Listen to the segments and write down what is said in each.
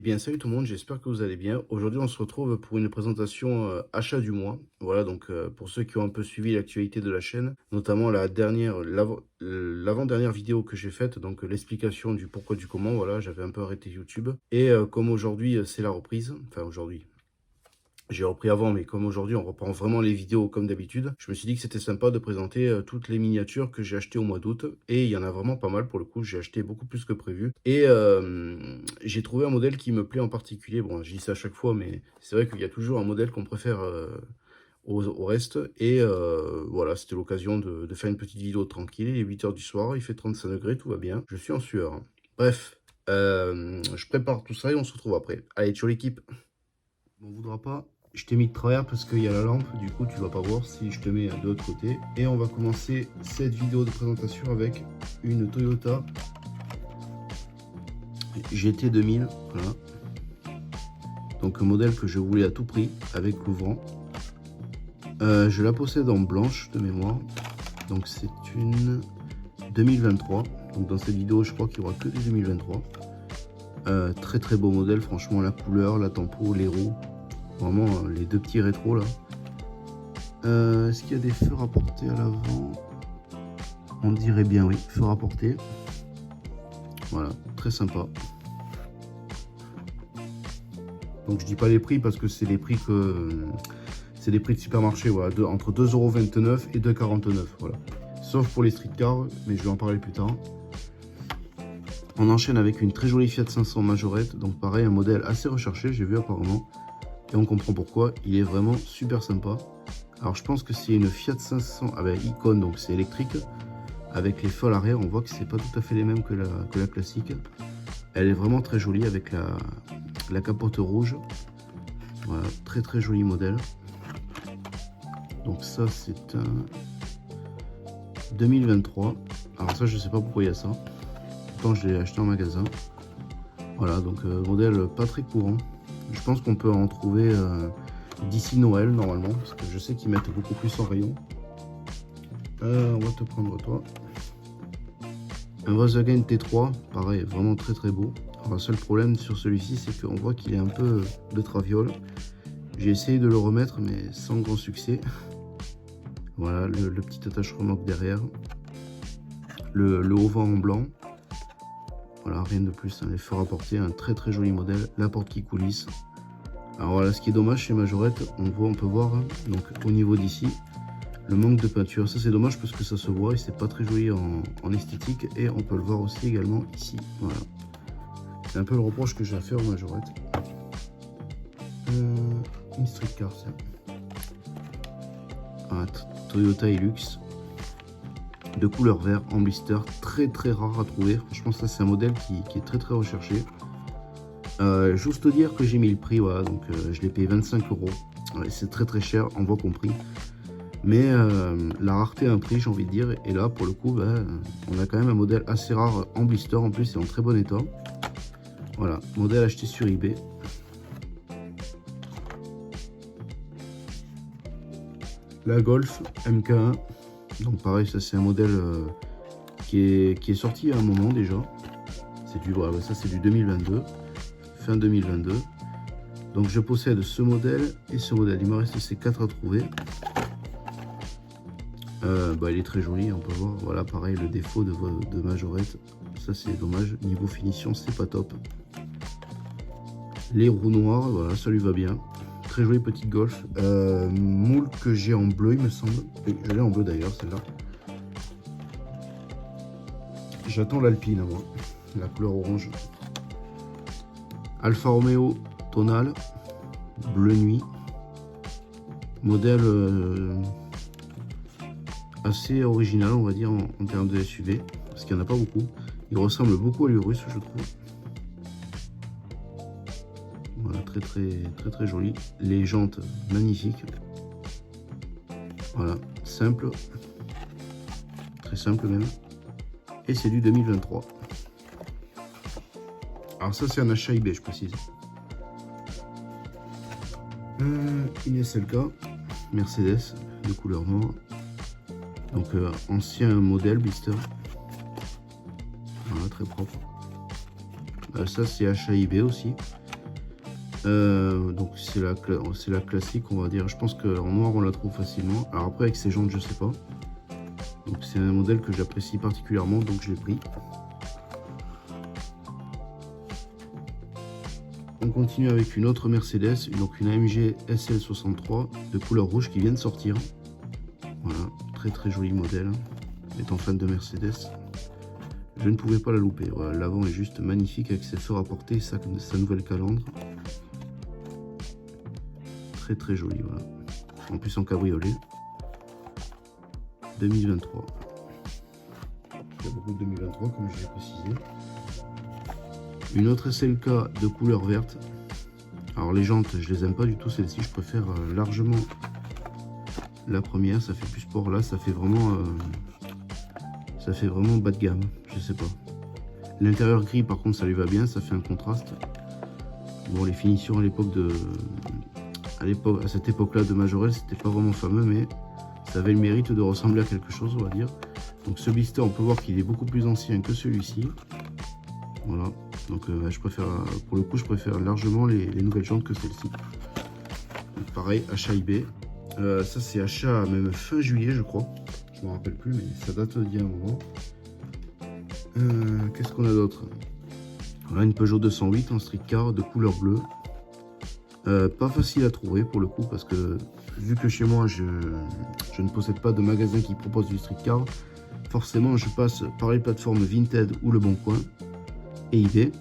Bien, salut tout le monde, j'espère que vous allez bien. Aujourd'hui, on se retrouve pour une présentation achat du mois. Voilà, donc pour ceux qui ont un peu suivi l'actualité de la chaîne, notamment l'avant-dernière vidéo que j'ai faite, donc l'explication du pourquoi du comment, voilà, j'avais un peu arrêté YouTube. Et comme aujourd'hui, c'est la reprise, enfin aujourd'hui, j'ai repris avant, mais comme aujourd'hui on reprend vraiment les vidéos comme d'habitude, je me suis dit que c'était sympa de présenter toutes les miniatures que j'ai achetées au mois d'août. Et il y en a vraiment pas mal pour le coup, j'ai acheté beaucoup plus que prévu. Et j'ai trouvé un modèle qui me plaît en particulier. Bon, je dis ça à chaque fois, mais c'est vrai qu'il y a toujours un modèle qu'on préfère au reste. Et voilà, c'était l'occasion de faire une petite vidéo tranquille. Il est 8 h du soir, il fait 35 degrés, tout va bien. Je suis en sueur. Bref, je prépare tout ça et on se retrouve après. Allez, ciao l'équipe. On voudra pas. Je t'ai mis de travers parce qu'il y a la lampe, du coup tu vas pas voir si je te mets de l'autre côté. Et on va commencer cette vidéo de présentation avec une Toyota GT 2000. Voilà. Donc un modèle que je voulais à tout prix avec couvrant. Je la possède en blanche de mémoire. Donc c'est une 2023. Donc dans cette vidéo je crois qu'il n'y aura que des 2023. Très très beau modèle, franchement la couleur, la tempo, les roues. Vraiment les deux petits rétros là. Est-ce qu'il y a des feux rapportés à l'avant? On dirait bien oui, feux rapportés. Voilà, très sympa. Donc je dis pas les prix parce que c'est les prix c'est des prix de supermarché, voilà, entre 2,29 € et 2,49 €. Voilà. Sauf pour les street cars, mais je vais en parler plus tard. On enchaîne avec une très jolie Fiat 500 Majorette, donc pareil, un modèle assez recherché, j'ai vu apparemment. Et on comprend pourquoi, il est vraiment super sympa. Alors je pense que c'est une Fiat 500 avec Icon, donc c'est électrique. Avec les feux à l'arrière, on voit que c'est pas tout à fait les mêmes que la classique. Elle est vraiment très jolie avec la capote rouge. Voilà, très très joli modèle. Donc ça c'est un 2023. Alors ça je sais pas pourquoi il y a ça. Pourtant je l'ai acheté en magasin. Voilà, donc modèle pas très courant. Je pense qu'on peut en trouver d'ici Noël normalement, parce que je sais qu'ils mettent beaucoup plus en rayon. On va te prendre toi. Un Volkswagen T3, pareil, vraiment très très beau. Alors, le seul problème sur celui-ci, c'est qu'on voit qu'il est un peu de traviole. J'ai essayé de le remettre, mais sans grand succès. Voilà, le petit attache remorque derrière. Le haut vent en blanc. Voilà, rien de plus, hein, les feux rapportés, un très très joli modèle. La porte qui coulisse. Alors voilà, ce qui est dommage chez Majorette, on peut voir, hein, donc au niveau d'ici, le manque de peinture. Ça c'est dommage parce que ça se voit et c'est pas très joli en esthétique. Et on peut le voir aussi également ici. Voilà. C'est un peu le reproche que j'ai à faire aux Majorette. Une street car, ça. Voilà, Toyota Hilux. De couleur vert en blister. Très très rare à trouver. Franchement ça c'est un modèle qui est très très recherché. Juste dire que j'ai mis le prix, voilà, donc je l'ai payé 25 €. Ouais, c'est très très cher, en voie compris. Mais la rareté a un prix, j'ai envie de dire. Et là, pour le coup, bah, on a quand même un modèle assez rare en blister. En plus, c'est en très bon état. Voilà, modèle acheté sur eBay. La Golf MK1. Donc pareil, ça c'est un modèle qui est sorti à un moment déjà. C'est du, voilà, ça c'est du 2022. Fin 2022. Donc je possède ce modèle et ce modèle. Il me reste ces 4 à trouver. Il est très joli, on peut voir. Voilà, pareil, le défaut de Majorette. Ça, c'est dommage. Niveau finition, c'est pas top. Les roues noires, voilà, ça lui va bien. Très jolie petite Golf. Moule que j'ai en bleu, il me semble. Oui, je l'ai en bleu d'ailleurs, celle-là. J'attends l'Alpine, moi. La couleur orange. Alfa Romeo Tonal. Bleu nuit. Modèle assez original, on va dire, en termes de SUV, parce qu'il n'y en a pas beaucoup. Il ressemble beaucoup à l'Urus, je trouve. Voilà, très joli. Les jantes magnifiques. Voilà, simple, très simple même. Et c'est du 2023. Alors ça c'est un achat eBay, je précise. Une SLK Mercedes de couleur noire. Donc ancien modèle blister. Voilà, très propre. Ça c'est achat eBay aussi. Donc c'est la classique, on va dire. Je pense qu'en noir on la trouve facilement. Alors après avec ces jantes je sais pas. Donc c'est un modèle que j'apprécie particulièrement, donc je l'ai pris. On continue avec une autre Mercedes, donc une AMG SL63 de couleur rouge qui vient de sortir. Voilà, très joli modèle. Étant fan de Mercedes, je ne pouvais pas la louper. Voilà, l'avant est juste magnifique avec ses feux rapportés, sa nouvelle calandre. Très joli, voilà. En plus en cabriolet. 2023. Il y a beaucoup de 2023 comme je l'ai précisé. Une autre SLK de couleur verte. Alors les jantes, je les aime pas du tout celles-ci, je préfère largement la première, ça fait plus sport. Là ça fait vraiment bas de gamme, je sais pas. L'intérieur gris par contre ça lui va bien, ça fait un contraste. Bon, les finitions à cette époque-là de Majorelle, c'était pas vraiment fameux, mais ça avait le mérite de ressembler à quelque chose, on va dire. Donc ce blister, on peut voir qu'il est beaucoup plus ancien que celui-ci. Voilà. Donc je préfère, pour le coup, je préfère largement les nouvelles jantes que celles-ci. Pareil, achat eBay. Ça c'est achat même fin juillet, je crois. Je me rappelle plus, mais ça date d'il y a un moment. Qu'est-ce qu'on a d'autre? Voilà, une Peugeot 208 en street car de couleur bleue. Pas facile à trouver pour le coup, parce que vu que chez moi je ne possède pas de magasin qui propose du street car, forcément je passe par les plateformes Vinted ou Le Bon Coin et eBay,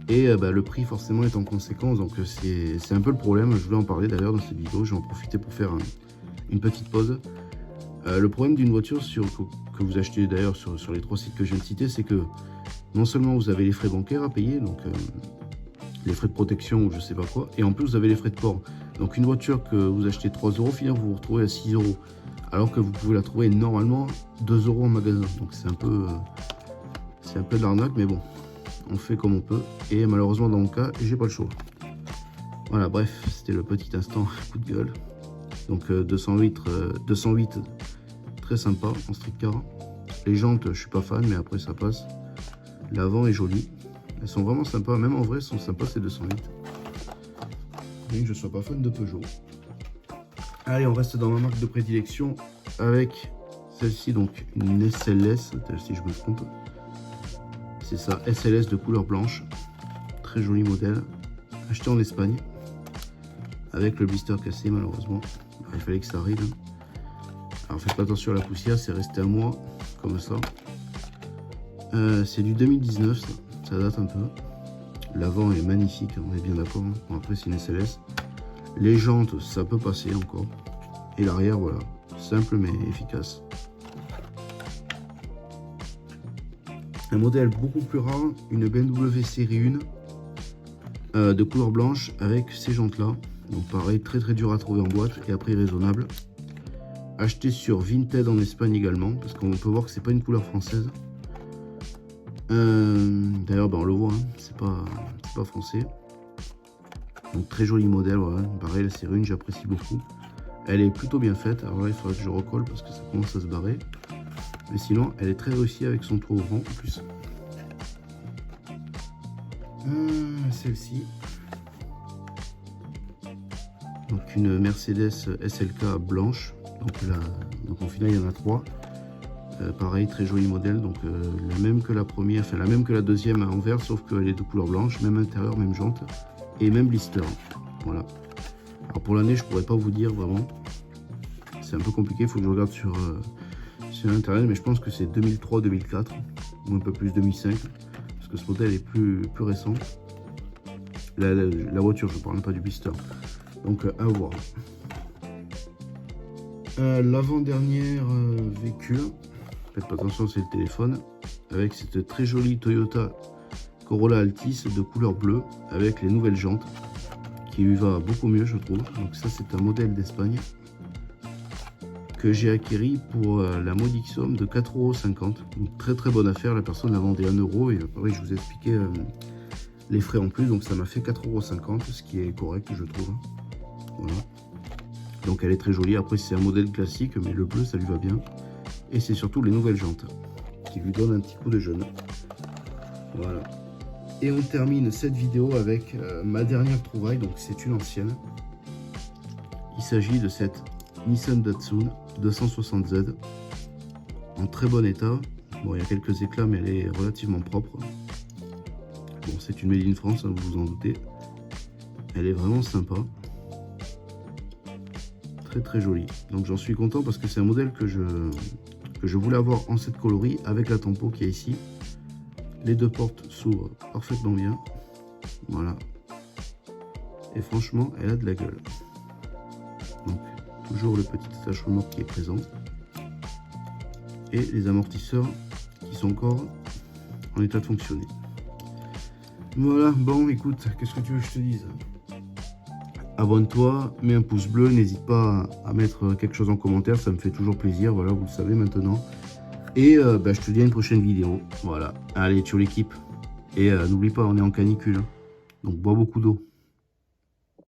et le prix forcément est en conséquence, donc c'est un peu le problème. Je voulais en parler d'ailleurs dans cette vidéo, je vais en profiter pour faire une petite pause. Le problème d'une voiture que vous achetez d'ailleurs sur les 3 sites que je viens de citer, c'est que non seulement vous avez les frais bancaires à payer, donc les frais de protection ou je sais pas quoi, et en plus vous avez les frais de port. Donc une voiture que vous achetez 3 €, finalement vous vous retrouvez à 6 €, alors que vous pouvez la trouver normalement 2 € en magasin. Donc c'est un peu de l'arnaque, mais bon, on fait comme on peut, et malheureusement dans mon cas j'ai pas le choix. Voilà, bref, c'était le petit instant coup de gueule. Donc 208 très sympa en street car. Les jantes je suis pas fan, mais après ça passe. L'avant est joli. Elles sont vraiment sympas, même en vrai elles sont sympas ces 208. Bien que je sois pas fan de Peugeot. Allez, on reste dans ma marque de prédilection avec celle-ci, donc une SLS, si je me trompe. C'est ça, SLS de couleur blanche. Très joli modèle. Acheté en Espagne. Avec le blister cassé malheureusement. Il fallait que ça arrive. Alors faites pas attention à la poussière, c'est resté un mois comme ça. C'est du 2019 ça. Ça date un peu. L'avant est magnifique, on est bien d'accord. Bon, après c'est une SLS. Les jantes, ça peut passer encore. Et l'arrière, voilà, simple mais efficace. Un modèle beaucoup plus rare, une BMW série 1 de couleur blanche avec ces jantes là. Donc pareil, très dur à trouver en boîte et à prix raisonnable. Acheté sur Vinted en Espagne également, parce qu'on peut voir que c'est pas une couleur française. D'ailleurs on le voit, hein, c'est pas français. Donc très joli modèle, voilà. Pareil, la série 1 j'apprécie beaucoup. Elle est plutôt bien faite. Alors là il faudrait que je recolle parce que ça commence à se barrer. Mais sinon elle est très réussie avec son toit ouvrant en plus. Celle-ci. Donc une Mercedes SLK blanche. Donc en final il y en a 3. Pareil, très joli modèle, donc la même que la première, enfin la même que la deuxième en vert, sauf qu'elle est de couleur blanche, même intérieur, même jante et même blister. Voilà. Alors pour l'année, je pourrais pas vous dire vraiment, c'est un peu compliqué, il faut que je regarde sur internet, mais je pense que c'est 2003-2004 ou un peu plus 2005, parce que ce modèle est plus récent. La voiture, je parle pas du blister. Donc à voir. L'avant-dernière véhicule. Faites pas attention, c'est le téléphone. Avec cette très jolie Toyota Corolla Altis de couleur bleue avec les nouvelles jantes qui lui va beaucoup mieux, je trouve. Donc ça, c'est un modèle d'Espagne que j'ai acquis pour la modique somme de 4,50 €. Donc très bonne affaire. La personne la vendait 1 € et pareil, je vous ai expliqué les frais en plus. Donc ça m'a fait 4,50 €, ce qui est correct, je trouve. Voilà. Donc elle est très jolie. Après, c'est un modèle classique, mais le bleu, ça lui va bien. Et c'est surtout les nouvelles jantes qui lui donnent un petit coup de jeune. Voilà. Et on termine cette vidéo avec ma dernière trouvaille, donc c'est une ancienne. Il s'agit de cette Nissan Datsun 260Z en très bon état. Bon, il y a quelques éclats, mais elle est relativement propre. Bon, c'est une Made in France, hein, vous vous en doutez. Elle est vraiment sympa. Très très jolie. Donc j'en suis content parce que c'est un modèle que je voulais avoir en cette coloris avec la tempo qui est ici. Les deux portes s'ouvrent parfaitement bien. Voilà. Et franchement, elle a de la gueule. Donc, toujours le petit attache remorque qui est présent. Et les amortisseurs qui sont encore en état de fonctionner. Voilà, bon, écoute, qu'est-ce que tu veux que je te dise? Abonne-toi, mets un pouce bleu, n'hésite pas à mettre quelque chose en commentaire, ça me fait toujours plaisir, voilà, vous le savez maintenant. Et je te dis à une prochaine vidéo, voilà. Allez, ciao l'équipe. Et n'oublie pas, on est en canicule, hein. Donc bois beaucoup d'eau.